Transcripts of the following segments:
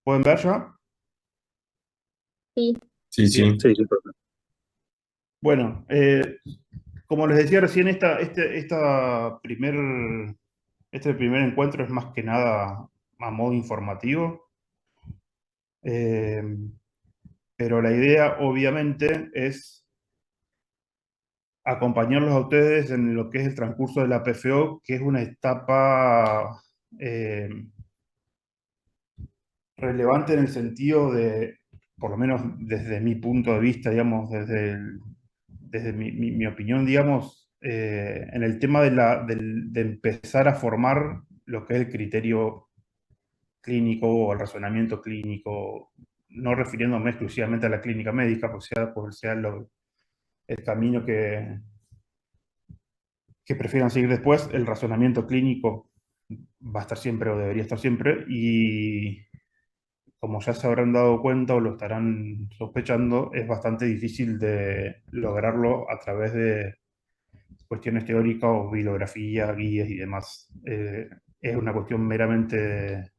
¿Pueden ver ya? Sí, Sí, Bien. sí. Sí, sí, profe. Bueno, como les decía recién, este primer encuentro es más que nada a modo informativo, eh, pero la idea obviamente es acompañarlos a ustedes en lo que es el transcurso de la PFO, que es una etapa eh, relevante en el sentido de, por lo menos desde mi punto de vista, digamos, desde mi opinión, digamos, en el tema de empezar a formar lo que es el criterio clínico o el razonamiento clínico, no refiriéndome exclusivamente a la clínica médica, porque sea el camino que prefieran seguir después, el razonamiento clínico va a estar siempre o debería estar siempre, y como ya se habrán dado cuenta o lo estarán sospechando, es bastante difícil de lograrlo a través de cuestiones teóricas o bibliografía, guías y demás. Es una cuestión meramente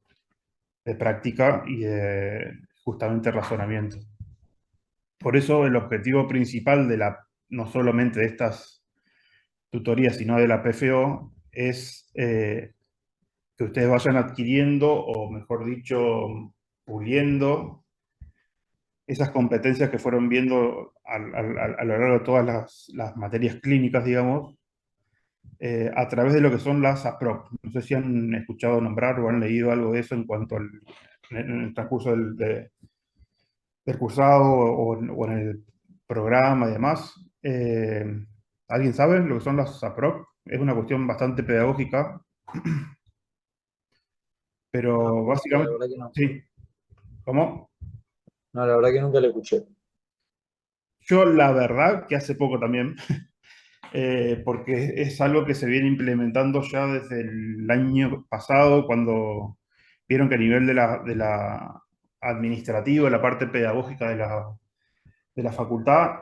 de práctica y de justamente razonamiento. Por eso el objetivo principal no solamente de estas tutorías, sino de la PFO, es que ustedes vayan adquiriendo, o mejor dicho, puliendo esas competencias que fueron viendo a lo largo de todas las materias clínicas, digamos, a través de lo que son las APROC. No sé si han escuchado nombrar o han leído algo de eso en cuanto en el transcurso del cursado o en el programa y demás. ¿Alguien sabe lo que son las APROC? Es una cuestión bastante pedagógica, No, pero la básicamente, verdad que no. sí. ¿Cómo? No, la verdad que nunca la escuché. Yo la verdad que hace poco también, porque es algo que se viene implementando ya desde el año pasado, cuando vieron que a nivel de la administrativa, la parte pedagógica de la facultad,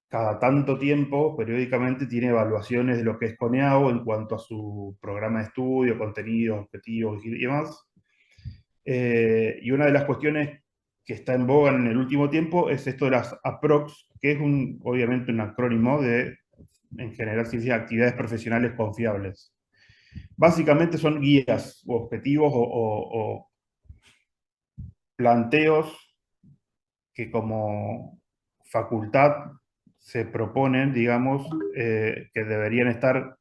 cada tanto tiempo, periódicamente, tiene evaluaciones de lo que es CONEAU en cuanto a su programa de estudio, contenidos, objetivos y demás. Y una de las cuestiones que está en boga en el último tiempo es esto de las APROX, que es obviamente un acrónimo de, en general, ciencias de actividades profesionales confiables. Básicamente son guías o objetivos o planteos que como facultad se proponen, digamos, que deberían estar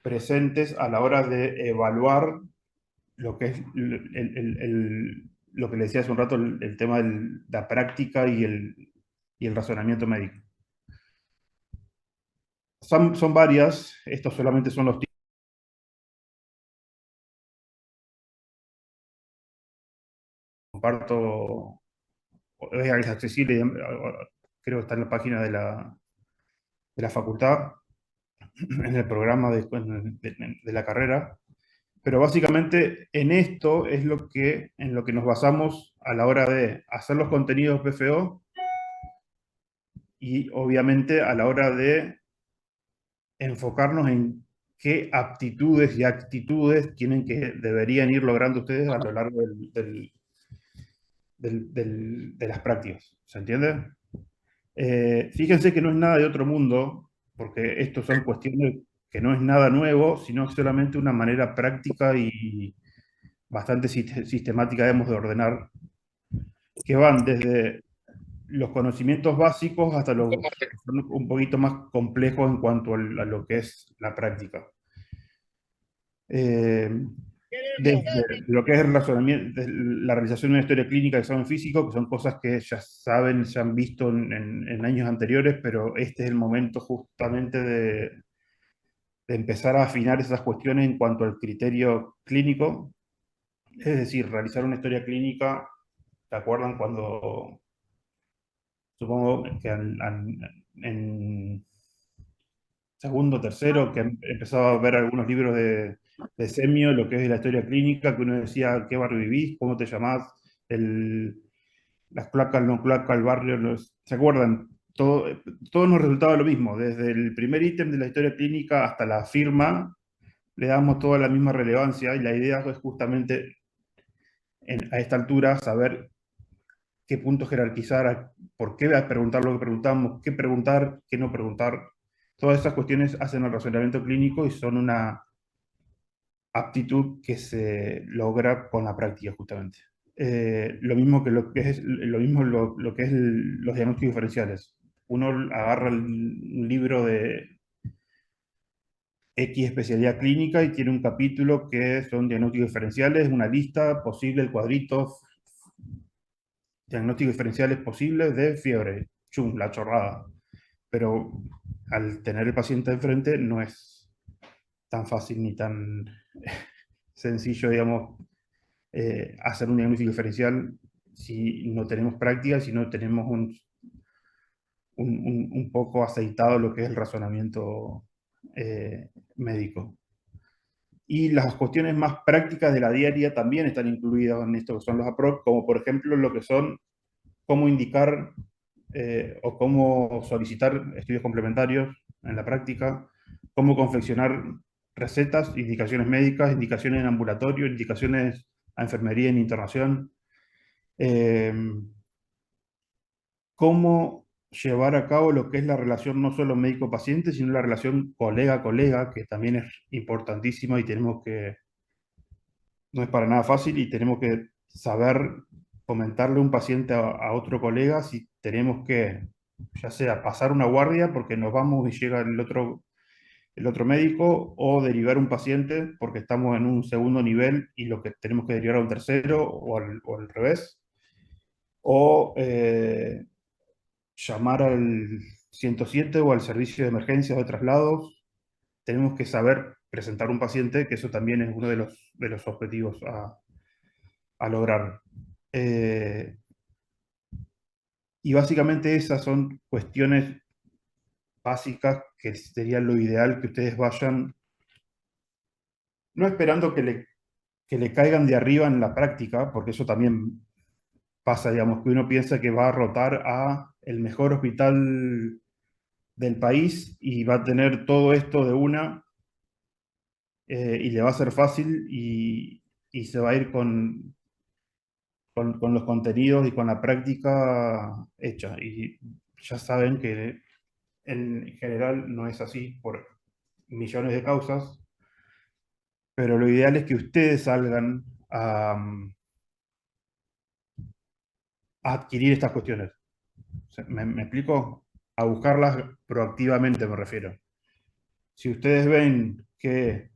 presentes a la hora de evaluar lo que es lo que le decía hace un rato, el tema de la práctica y el razonamiento médico. Son varias, estos solamente son los tipos. Comparto, es accesible, creo que está en la página de la facultad, en el programa de la carrera, pero básicamente en esto es en lo que nos basamos a la hora de hacer los contenidos PFO y obviamente a la hora de enfocarnos en qué aptitudes y actitudes deberían ir logrando ustedes a lo largo de las prácticas. ¿Se entiende? Fíjense que no es nada de otro mundo, porque esto son cuestiones que no es nada nuevo, sino solamente una manera práctica y bastante sistemática, debemos de ordenar, que van desde los conocimientos básicos hasta los que son un poquito más complejos en cuanto a lo que es la práctica. Eh, Desde lo que es el razonamiento, la realización de una historia clínica de examen físico, que son cosas que ya saben, se han visto en años anteriores, pero este es el momento justamente de empezar a afinar esas cuestiones en cuanto al criterio clínico, es decir, realizar una historia clínica. ¿Se acuerdan cuando, supongo que en segundo, tercero, que empezaba a ver algunos libros de Semio, lo que es la historia clínica, que uno decía qué barrio vivís, cómo te llamás, las placas, no placas, el barrio, ¿se acuerdan? Todo nos resultaba lo mismo, desde el primer ítem de la historia clínica hasta la firma, le damos toda la misma relevancia y la idea es justamente a esta altura saber qué puntos jerarquizar, por qué preguntar lo que preguntamos, qué preguntar, qué no preguntar. Todas esas cuestiones hacen el razonamiento clínico y son una aptitud que se logra con la práctica, justamente. Lo mismo que lo que es los diagnósticos diferenciales. Uno agarra un libro de X especialidad clínica y tiene un capítulo que son diagnósticos diferenciales, una lista posible, el cuadrito, diagnósticos diferenciales posibles de fiebre. Chum, la chorrada. Pero al tener el paciente enfrente no es tan fácil ni tan sencillo, digamos, hacer un diagnóstico diferencial si no tenemos práctica, si no tenemos un poco aceitado lo que es el razonamiento médico. Y las cuestiones más prácticas de la diaria también están incluidas en esto que son los APROC, como por ejemplo lo que son cómo indicar o cómo solicitar estudios complementarios en la práctica, cómo confeccionar recetas, indicaciones médicas, indicaciones en ambulatorio, indicaciones a enfermería en internación, eh, cómo llevar a cabo lo que es la relación no solo médico-paciente, sino la relación colega-colega, que también es importantísima y tenemos que, no es para nada fácil y tenemos que saber comentarle a un paciente a otro colega si tenemos que, ya sea pasar una guardia porque nos vamos y llega el otro médico, o derivar un paciente porque estamos en un segundo nivel y lo que tenemos que derivar a un tercero o al revés, o llamar al 107 o al servicio de emergencias o de traslados. Tenemos que saber presentar un paciente, que eso también es uno de los objetivos a lograr. Y básicamente esas son cuestiones básicas que sería lo ideal que ustedes vayan, no esperando que le caigan de arriba en la práctica, porque eso también pasa, digamos, que uno piensa que va a rotar a el mejor hospital del país y va a tener todo esto de una y le va a ser fácil y se va a ir con los contenidos y con la práctica hecha. Y ya saben que en general no es así por millones de causas, pero lo ideal es que ustedes salgan a adquirir estas cuestiones. ¿Me explico? A buscarlas proactivamente, me refiero. Si ustedes ven que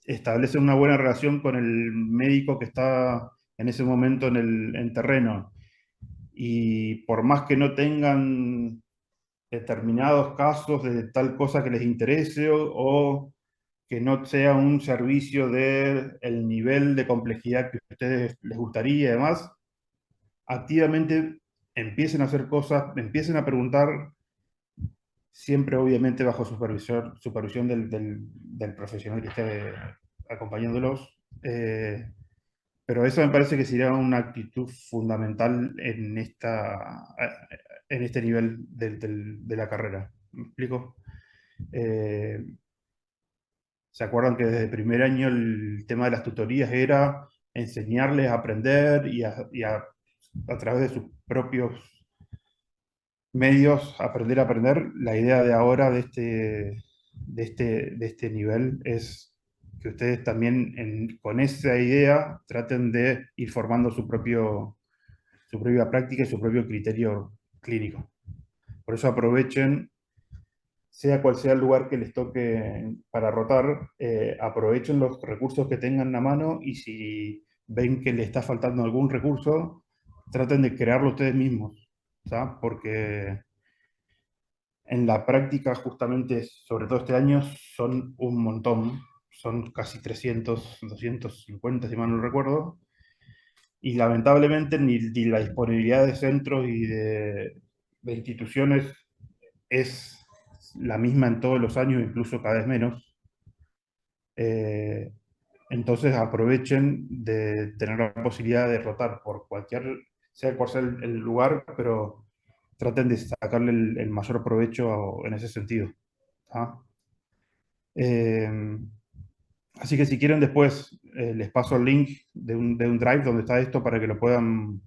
establecen una buena relación con el médico que está en ese momento en terreno, y por más que no tengan determinados casos de tal cosa que les interese o que no sea un servicio del nivel de complejidad que a ustedes les gustaría y demás, activamente empiecen a hacer cosas, empiecen a preguntar, siempre obviamente bajo supervisión del profesional que esté acompañándolos. Pero eso me parece que sería una actitud fundamental en este nivel de la carrera. ¿Me explico? Eh, ¿Se acuerdan que desde el primer año el tema de las tutorías era enseñarles a aprender a través de sus propios medios aprender a aprender? La idea de ahora de este nivel es que ustedes también con esa idea traten de ir formando su propia práctica y su propio criterio clínico. Por eso aprovechen, sea cual sea el lugar que les toque para rotar, aprovechen los recursos que tengan a mano y si ven que les está faltando algún recurso, traten de crearlo ustedes mismos, ¿sabes? Porque en la práctica, justamente, sobre todo este año, son un montón, son casi 300, 250, si mal no recuerdo, y lamentablemente ni la disponibilidad de centros y de instituciones es la misma en todos los años, incluso cada vez menos. Eh, entonces aprovechen de tener la posibilidad de rotar por sea cual sea el lugar, pero traten de sacarle el mayor provecho en ese sentido. ¿Ah? Así que si quieren después les paso el link de un Drive donde está esto para que lo puedan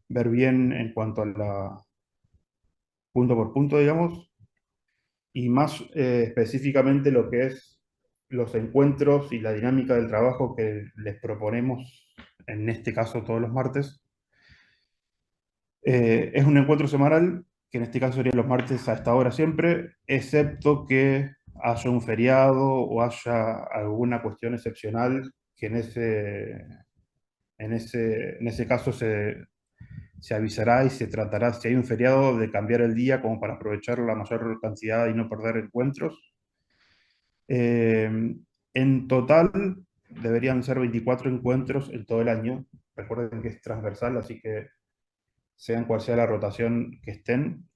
ver bien en cuanto a la punto por punto, digamos, y más específicamente lo que es los encuentros y la dinámica del trabajo que les proponemos, en este caso todos los martes. Es un encuentro semanal, que en este caso sería los martes a esta hora siempre, excepto que haya un feriado o haya alguna cuestión excepcional que en ese caso se avisará y se tratará, si hay un feriado, de cambiar el día como para aprovechar la mayor cantidad y no perder encuentros. En total deberían ser 24 encuentros en todo el año. Recuerden que es transversal, así que sean cual sea la rotación que estén,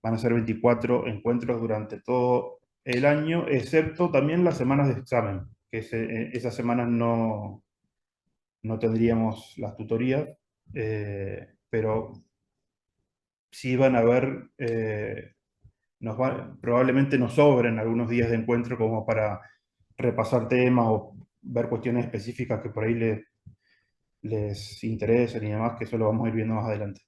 van a ser 24 encuentros durante todo el año, excepto también las semanas de examen, que esas semanas no tendríamos las tutorías, pero sí van a haber, probablemente nos sobren algunos días de encuentro como para repasar temas o ver cuestiones específicas que por ahí les interesen y demás, que eso lo vamos a ir viendo más adelante.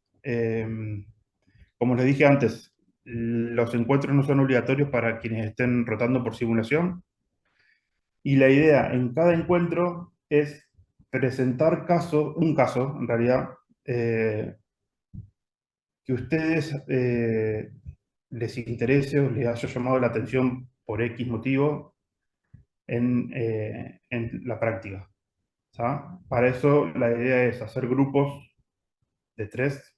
Como les dije antes, los encuentros no son obligatorios para quienes estén rotando por simulación, y la idea en cada encuentro es presentar un caso, en realidad, que ustedes les interese o les haya llamado la atención por X motivo en la práctica. ¿Sabes? Para eso la idea es hacer grupos de 3,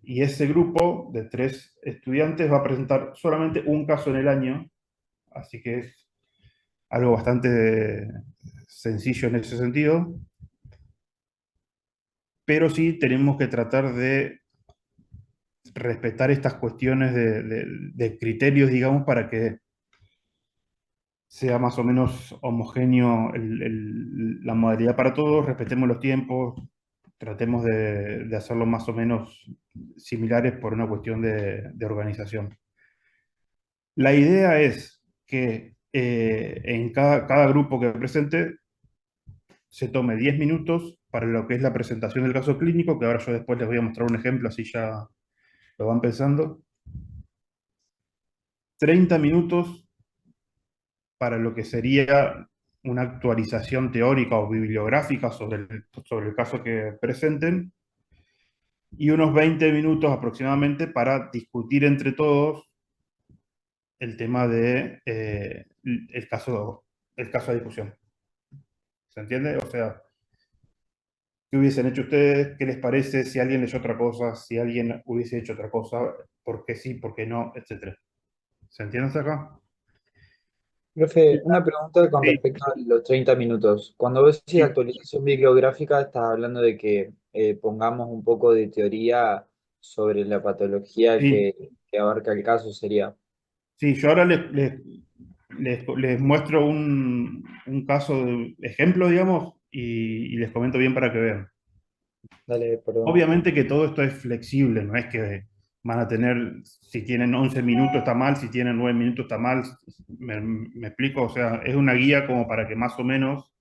y ese grupo de 3 estudiantes va a presentar solamente un caso en el año, así que es algo bastante sencillo en ese sentido, pero sí tenemos que tratar de respetar estas cuestiones de criterios, digamos, para que sea más o menos homogéneo la modalidad para todos, respetemos los tiempos, tratemos de hacerlo más o menos similares por una cuestión de organización. La idea es que en cada grupo que presente se tome 10 minutos para lo que es la presentación del caso clínico, que ahora yo después les voy a mostrar un ejemplo, así ya lo van pensando. 30 minutos para lo que sería una actualización teórica o bibliográfica sobre el caso que presenten, y unos 20 minutos aproximadamente para discutir entre todos el tema de el caso a discusión. ¿Se entiende? O sea, ¿qué hubiesen hecho ustedes? ¿Qué les parece? Si alguien leyó otra cosa, si alguien hubiese hecho otra cosa, ¿por qué sí, por qué no? Etcétera. ¿Se entiende hasta acá? Profe, una pregunta con Sí, respecto a los 30 minutos. Cuando vos decís sí, actualización bibliográfica, estás hablando de que pongamos un poco de teoría sobre la patología sí. que abarca el caso, sería. Sí, yo ahora les muestro un caso de ejemplo, digamos, y les comento bien para que vean. Dale, perdón. Obviamente que todo esto es flexible, no es que van a tener, si tienen 11 minutos está mal, si tienen 9 minutos está mal, me explico, o sea, es una guía como para que más o menos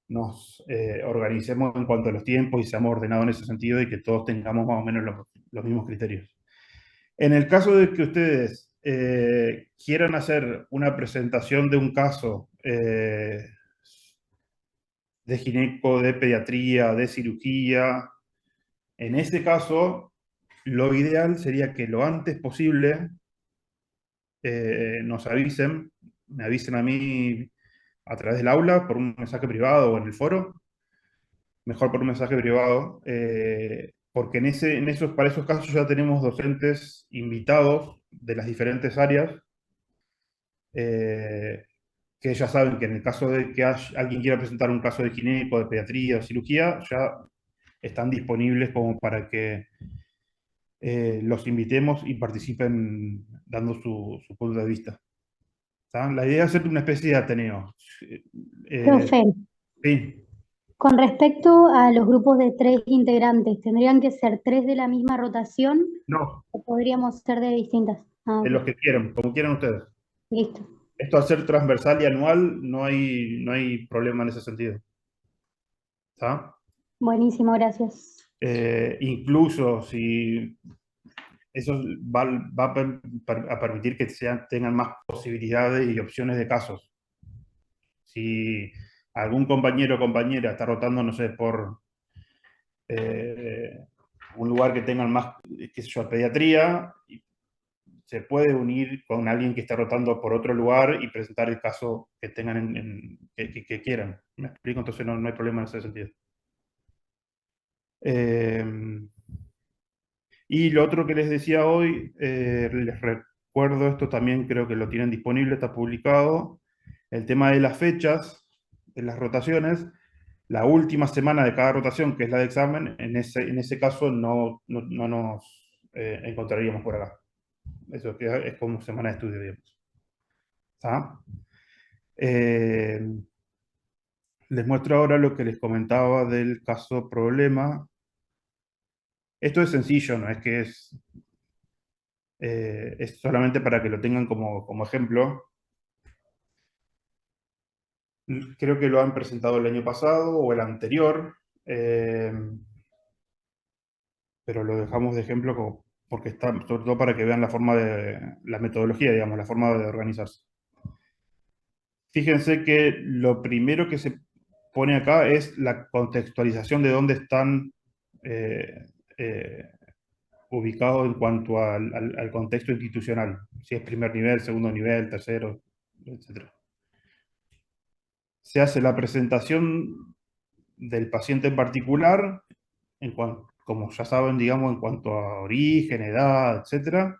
nos organicemos en cuanto a los tiempos y seamos ordenados en ese sentido y que todos tengamos más o menos los mismos criterios. En el caso de que ustedes quieran hacer una presentación de un caso de gineco, de pediatría, de cirugía, en ese caso, lo ideal sería que lo antes posible nos avisen, me avisen a mí a través del aula, por un mensaje privado o en el foro, mejor por un mensaje privado, porque para esos casos ya tenemos docentes invitados de las diferentes áreas, eh, que ya saben que en el caso de que alguien quiera presentar un caso de gineco, de pediatría o cirugía, ya están disponibles como para que los invitemos y participen dando su punto de vista. ¿Está? La idea es hacer una especie de Ateneo. Profe, Sí, con respecto a los grupos de 3 integrantes, ¿tendrían que ser 3 de la misma rotación no, o podríamos ser de distintas? Ah, de ok. los que quieran, como quieran ustedes. Listo. Esto al ser transversal y anual no hay problema en ese sentido. ¿Está? Buenísimo, gracias. Incluso si eso va a permitir que tengan más posibilidades y opciones de casos. Si algún compañero o compañera está rotando, no sé, por un lugar que tengan más, qué sé yo, pediatría, se puede unir con alguien que está rotando por otro lugar y presentar el caso que tengan que quieran. ¿Me explico? Entonces no hay problema en ese sentido. Eh, y lo otro que les decía hoy, les recuerdo, esto también creo que lo tienen disponible, está publicado, el tema de las fechas, de las rotaciones, la última semana de cada rotación, que es la de examen, en ese caso no nos encontraríamos por acá. Eso que es como semana de estudio, digamos. ¿Está? Eh, Les muestro ahora lo que les comentaba del caso problema. Esto es sencillo, no es que es solamente para que lo tengan como ejemplo. Creo que lo han presentado el año pasado o el anterior, eh, pero lo dejamos de ejemplo porque está, sobre todo para que vean la metodología, digamos, la forma de organizarse. Fíjense que lo primero que se pone acá es la contextualización de dónde están eh, eh, ubicados en cuanto al contexto institucional, si es primer nivel, segundo nivel, tercero, etc. Se hace la presentación del paciente en particular, como ya saben, digamos, en cuanto a origen, edad, etc.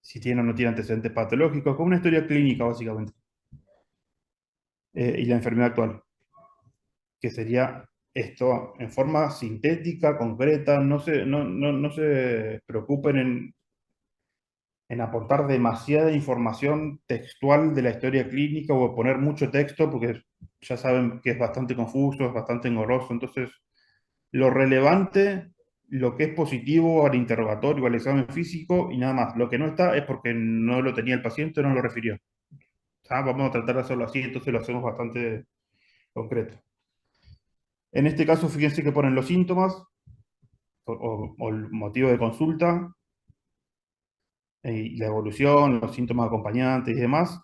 Si tiene o no tiene antecedentes patológicos, como una historia clínica, básicamente. Y la enfermedad actual, que sería esto en forma sintética, concreta. No se preocupen en aportar demasiada información textual de la historia clínica o poner mucho texto, porque ya saben que es bastante confuso, es bastante engorroso. Entonces, lo relevante, lo que es positivo al interrogatorio, al examen físico y nada más. Lo que no está es porque no lo tenía el paciente, no lo refirió. Vamos a tratar de hacerlo así, entonces lo hacemos bastante concreto. En este caso, fíjense que ponen los síntomas o el motivo de consulta, y la evolución, los síntomas acompañantes y demás.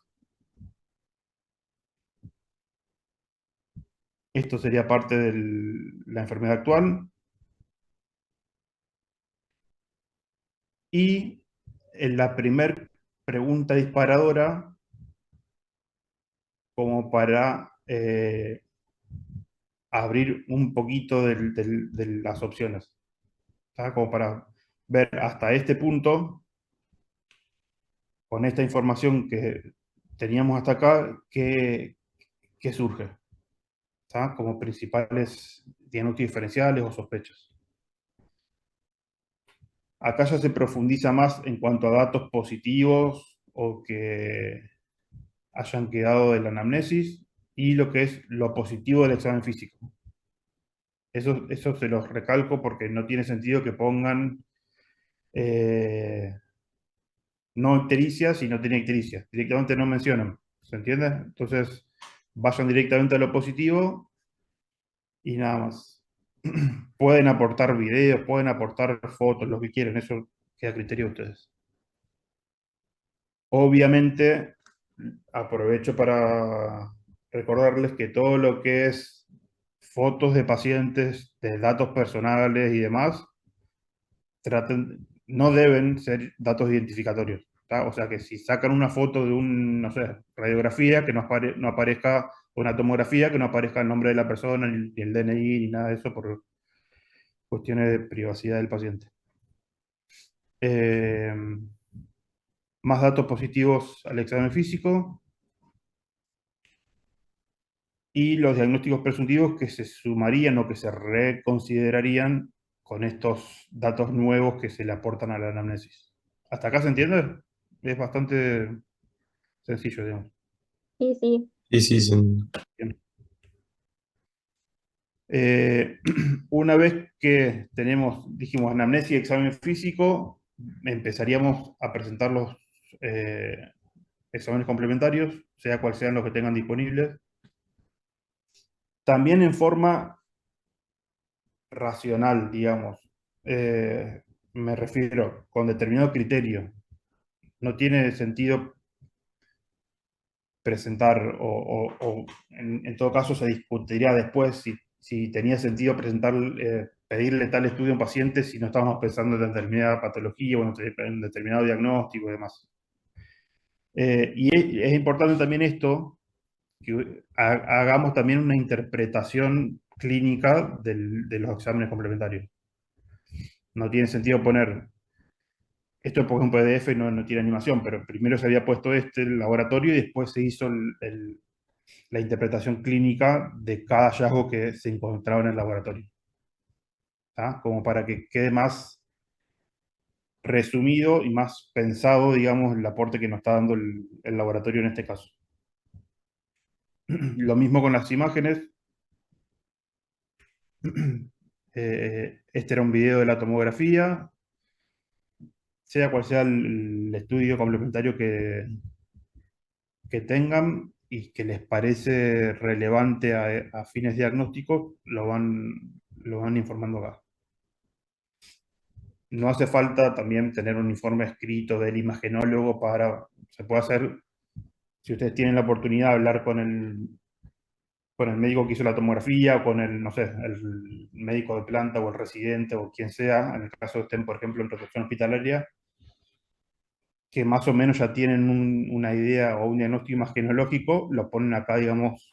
Esto sería parte de la enfermedad actual. Y en la primer pregunta disparadora, como para abrir un poquito de las opciones. ¿Está? Como para ver hasta este punto, con esta información que teníamos hasta acá, qué surge. ¿Está? Como principales diagnósticos diferenciales o sospechas. Acá ya se profundiza más en cuanto a datos positivos o que hayan quedado de la anamnesis y lo que es lo positivo del examen físico. Eso se los recalco porque no tiene sentido que pongan no ictericia si no tiene ictericia. Directamente no mencionan. ¿Se entiende? Entonces, vayan directamente a lo positivo y nada más. Pueden aportar videos, pueden aportar fotos, lo que quieran. Eso queda a criterio de ustedes. Obviamente, aprovecho para recordarles que todo lo que es fotos de pacientes, de datos personales y demás, no deben ser datos identificatorios. ¿Tá? O sea que si sacan una foto de no sé, radiografía, que no aparezca, o una tomografía, que no aparezca el nombre de la persona, ni el DNI, ni nada de eso, por cuestiones de privacidad del paciente. Eh, Más datos positivos al examen físico y los diagnósticos presuntivos que se sumarían o que se reconsiderarían con estos datos nuevos que se le aportan a la anamnesis. ¿Hasta acá se entiende? Es bastante sencillo, digamos. Sí, sí. Sí, sí, sí. Bien. Una vez que dijimos, anamnesis y examen físico, empezaríamos a presentar los exámenes complementarios, sea cual sean los que tengan disponibles. También en forma racional, digamos. Me refiero con determinado criterio. No tiene sentido presentar, o en todo caso se discutiría después si tenía sentido presentar, pedirle tal estudio a un paciente si no estábamos pensando en determinada patología o en determinado diagnóstico y demás. Y es importante también esto, que hagamos también una interpretación clínica de los exámenes complementarios. No tiene sentido poner, esto porque es un PDF y no tiene animación, pero primero se había puesto el laboratorio y después se hizo la interpretación clínica de cada hallazgo que se encontraba en el laboratorio. ¿Tá? Como para que quede más resumido y más pensado, digamos, el aporte que nos está dando el laboratorio en este caso. Lo mismo con las imágenes. Este era un video de la tomografía, sea cual sea el estudio complementario que tengan y que les parece relevante a fines diagnósticos, lo van informando acá. No hace falta también tener un informe escrito del imagenólogo se puede hacer, si ustedes tienen la oportunidad de hablar con el médico que hizo la tomografía, o con el, no sé, el médico de planta o el residente o quien sea, en el caso de estén, por ejemplo, en protección hospitalaria, que más o menos ya tienen una idea o un diagnóstico imagenológico, lo ponen acá, digamos,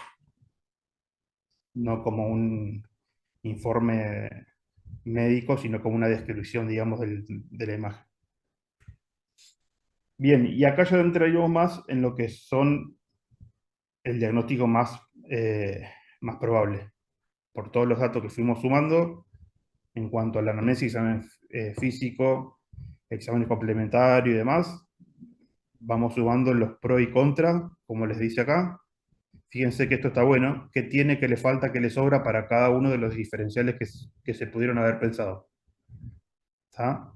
no como un informe médico, sino como una descripción, digamos, de la imagen. Bien, y acá ya entraríamos más en lo que son el diagnóstico más probable, por todos los datos que fuimos sumando en cuanto a la anamnesis, examen físico, exámenes complementarios y demás. Vamos sumando los pros y contras, como les dice acá. Fíjense que esto está bueno, que tiene, que le falta, que le sobra para cada uno de los diferenciales que se pudieron haber pensado. ¿Está?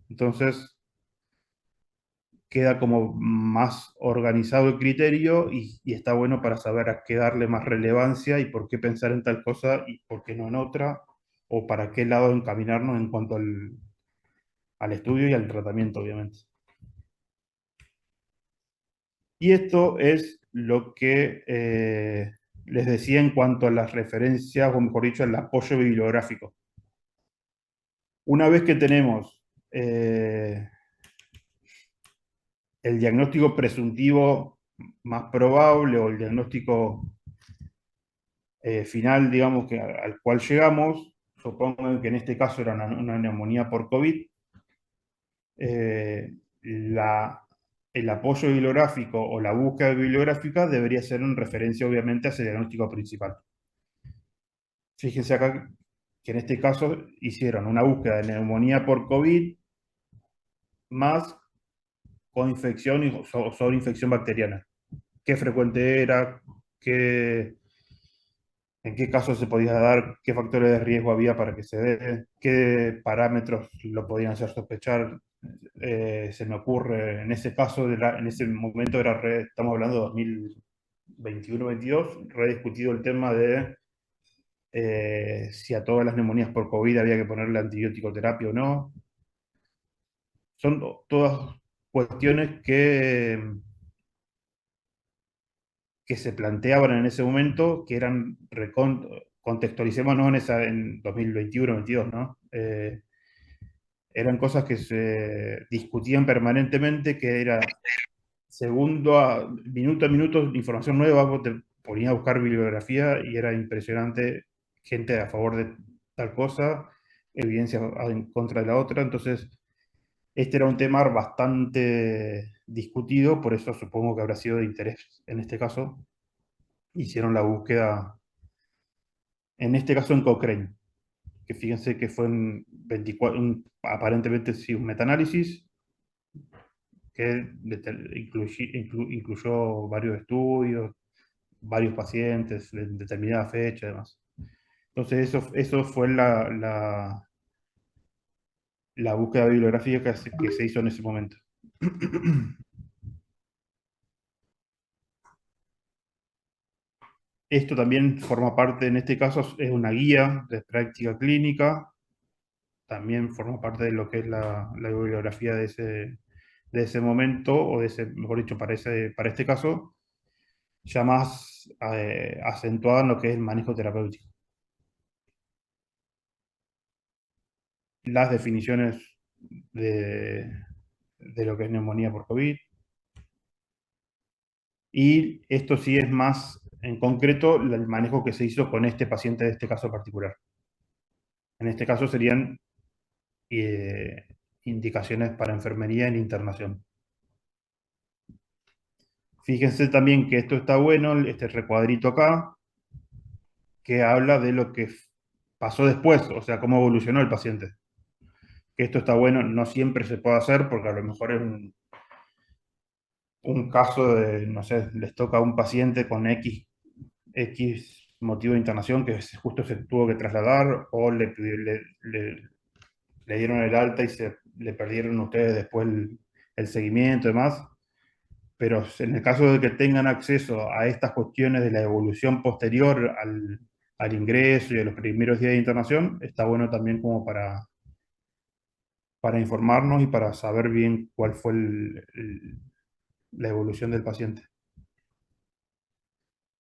Entonces, queda como más organizado el criterio y está bueno para saber a qué darle más relevancia y por qué pensar en tal cosa y por qué no en otra, o para qué lado encaminarnos en cuanto al estudio y al tratamiento, obviamente. Y esto es lo que les decía en cuanto a las referencias, o mejor dicho, el apoyo bibliográfico. Una vez que tenemos el diagnóstico presuntivo más probable o el diagnóstico final, digamos, al cual llegamos, supongo que en este caso era una neumonía por COVID, eh, el apoyo bibliográfico o la búsqueda bibliográfica debería ser en referencia, obviamente, a ese diagnóstico principal. Fíjense acá que en este caso hicieron una búsqueda de neumonía por COVID más con infección o sobre infección bacteriana. ¿Qué frecuente era? ¿En qué casos se podía dar? ¿Qué factores de riesgo había para que se dé? ¿Qué parámetros lo podían hacer sospechar? Se me ocurre, en ese caso, en ese momento estamos hablando de 2021-22, rediscutido el tema de si a todas las neumonías por COVID había que ponerle antibiótico terapia o no. Son todas cuestiones que se planteaban en ese momento, que eran, contextualicémonos en 2021-22, ¿no? Eran cosas que se discutían permanentemente, que era minuto a minuto, información nueva, vos te ponías a buscar bibliografía y era impresionante, gente a favor de tal cosa, evidencia en contra de la otra, entonces este era un tema bastante discutido, por eso supongo que habrá sido de interés en este caso. Hicieron la búsqueda, en este caso en Cochrane, que fíjense que fue en 24, aparentemente sí, un metaanálisis que incluyó varios estudios, varios pacientes en determinada fecha y demás. Entonces eso fue la búsqueda bibliográfica que se hizo en ese momento. Esto también forma parte, en este caso, es una guía de práctica clínica, también forma parte de lo que es la bibliografía de ese momento, o de ese, mejor dicho, para este caso, ya más acentuada en lo que es el manejo terapéutico. Las definiciones de, de lo que es neumonía por COVID. Y esto sí es más en concreto el manejo que se hizo con este paciente de este caso particular. En este caso serían eh, indicaciones para enfermería en internación. Fíjense también que esto está bueno, este recuadrito acá, que habla de lo que pasó después, o sea, cómo evolucionó el paciente. Que esto está bueno, no siempre se puede hacer, porque a lo mejor es un caso de, no sé, les toca a un paciente con X motivo de internación que justo se tuvo que trasladar, o le dieron el alta y le perdieron ustedes después el seguimiento y demás. Pero en el caso de que tengan acceso a estas cuestiones de la evolución posterior al ingreso y a los primeros días de internación, está bueno también como para informarnos y para saber bien cuál fue la evolución del paciente.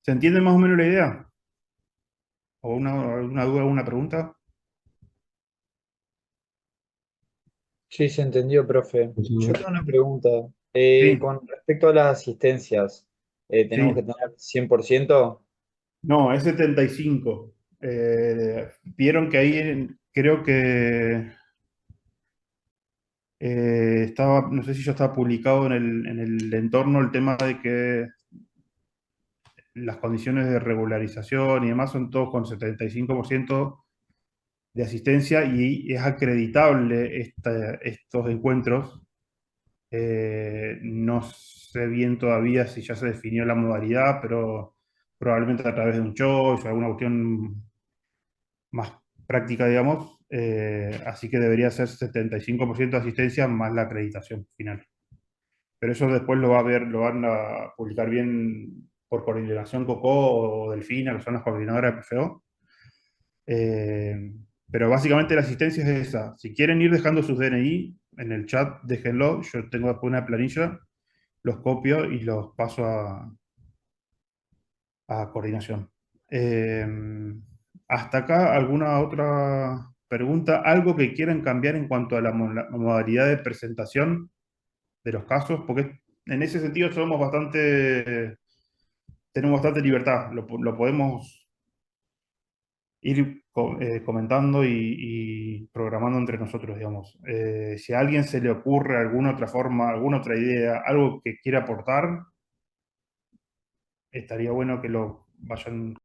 ¿Se entiende más o menos la idea? ¿O alguna duda, alguna pregunta? Sí, se entendió, profe. Yo tengo una pregunta. Sí, Con respecto a las asistencias, ¿tenemos que sí. tener 100%? No, es 75. Vieron que ahí creo que estaba, no sé si ya estaba publicado en el entorno el tema de que las condiciones de regularización y demás son todos con 75% de asistencia y es acreditable estos encuentros. No sé bien todavía si ya se definió la modalidad, pero probablemente a través de un choice o alguna cuestión más práctica, digamos. Así que debería ser 75% de asistencia más la acreditación final. Pero eso después lo va a ver, lo van a publicar bien por coordinación COCO o Delfina, que son las coordinadoras de PFO. Eh, pero básicamente la asistencia es esa. Si quieren ir dejando sus DNI en el chat, déjenlo. Yo tengo después una planilla, los copio y los paso a coordinación. Eh, Hasta acá, ¿alguna otra pregunta? ¿Algo que quieran cambiar en cuanto a la modalidad de presentación de los casos? Porque en ese sentido tenemos bastante libertad. Lo podemos ir comentando y programando entre nosotros, digamos. Si a alguien se le ocurre alguna otra forma, alguna otra idea, algo que quiera aportar, estaría bueno que lo vayan